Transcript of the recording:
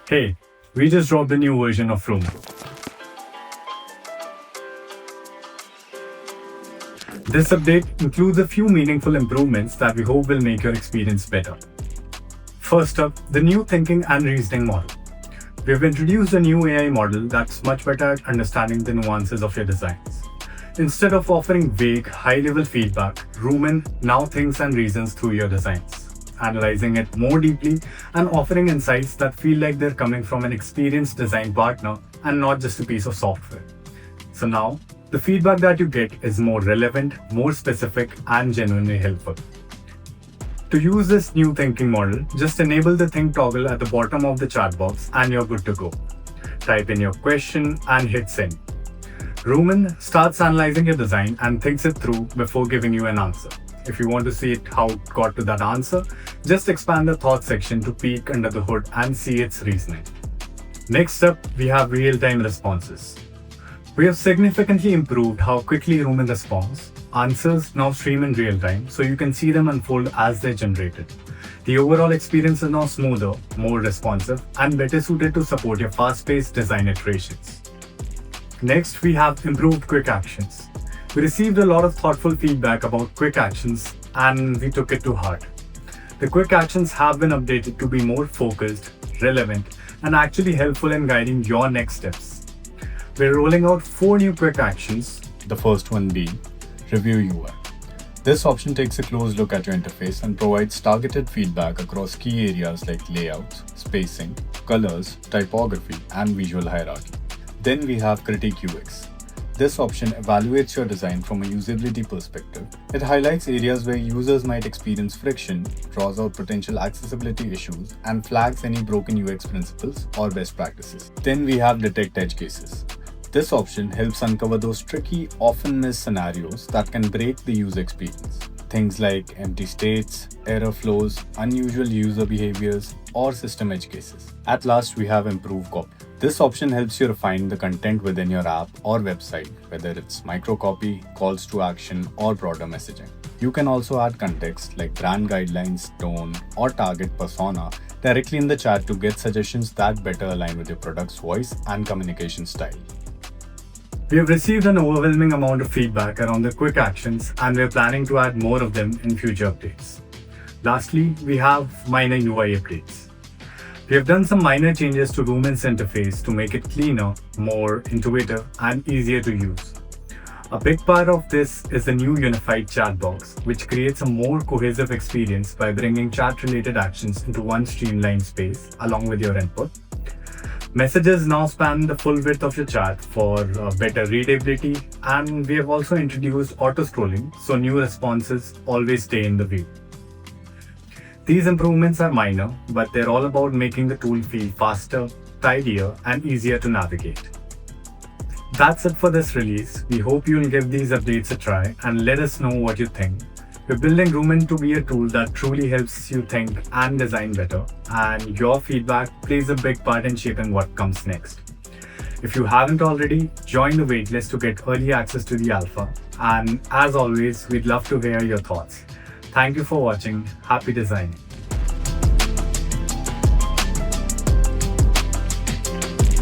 Hey, we just dropped a new version of Rumin. This update includes a few meaningful improvements that we hope will make your experience better. First up, the new thinking and reasoning model. We've introduced a new AI model that's much better at understanding the nuances of your designs. Instead of offering vague, high-level feedback, Rumin now thinks and reasons through your designs, analyzing it more deeply and offering insights that feel like they're coming from an experienced design partner and not just a piece of software. So now, the feedback that you get is more relevant, more specific, and genuinely helpful. To use this new thinking model, just enable the think toggle at the bottom of the chat box and you're good to go. Type in your question and hit send. Rumin starts analyzing your design and thinks it through before giving you an answer. If you want to see how it got to that answer, just expand the thought section to peek under the hood and see its reasoning. Next up, we have real-time responses. We have significantly improved how quickly Rumin responds. Answers now stream in real time, so you can see them unfold as they're generated. The overall experience is now smoother, more responsive, and better suited to support your fast-paced design iterations. Next, we have improved quick actions. We received a lot of thoughtful feedback about quick actions, and we took it to heart. The quick actions have been updated to be more focused, relevant, and actually helpful in guiding your next steps. We're rolling out 4 new quick actions, the first one being Review UI. This option takes a close look at your interface and provides targeted feedback across key areas like layouts, spacing, colors, typography, and visual hierarchy. Then we have Critique UX. This option evaluates your design from a usability perspective. It highlights areas where users might experience friction, draws out potential accessibility issues, and flags any broken UX principles or best practices. Then we have Detect Edge Cases. This option helps uncover those tricky, often missed scenarios that can break the user experience. Things like empty states, error flows, unusual user behaviors, or system edge cases. At last, we have Improve Copy. This option helps you refine the content within your app or website, whether it's microcopy, calls to action, or broader messaging. You can also add context like brand guidelines, tone, or target persona directly in the chat to get suggestions that better align with your product's voice and communication style. We have received an overwhelming amount of feedback around the quick actions, and we're planning to add more of them in future updates. Lastly, we have minor UI updates. We have done some minor changes to Rumin's interface to make it cleaner, more intuitive, and easier to use. A big part of this is the new unified chat box, which creates a more cohesive experience by bringing chat-related actions into one streamlined space along with your input. Messages now span the full width of your chat for better readability, and we have also introduced auto-scrolling so new responses always stay in the view. These improvements are minor, but they're all about making the tool feel faster, tidier, and easier to navigate. That's it for this release. We hope you'll give these updates a try and let us know what you think. We're building Rumin to be a tool that truly helps you think and design better, and your feedback plays a big part in shaping what comes next. If you haven't already, join the waitlist to get early access to the alpha, and as always, we'd love to hear your thoughts. Thank you for watching. Happy designing.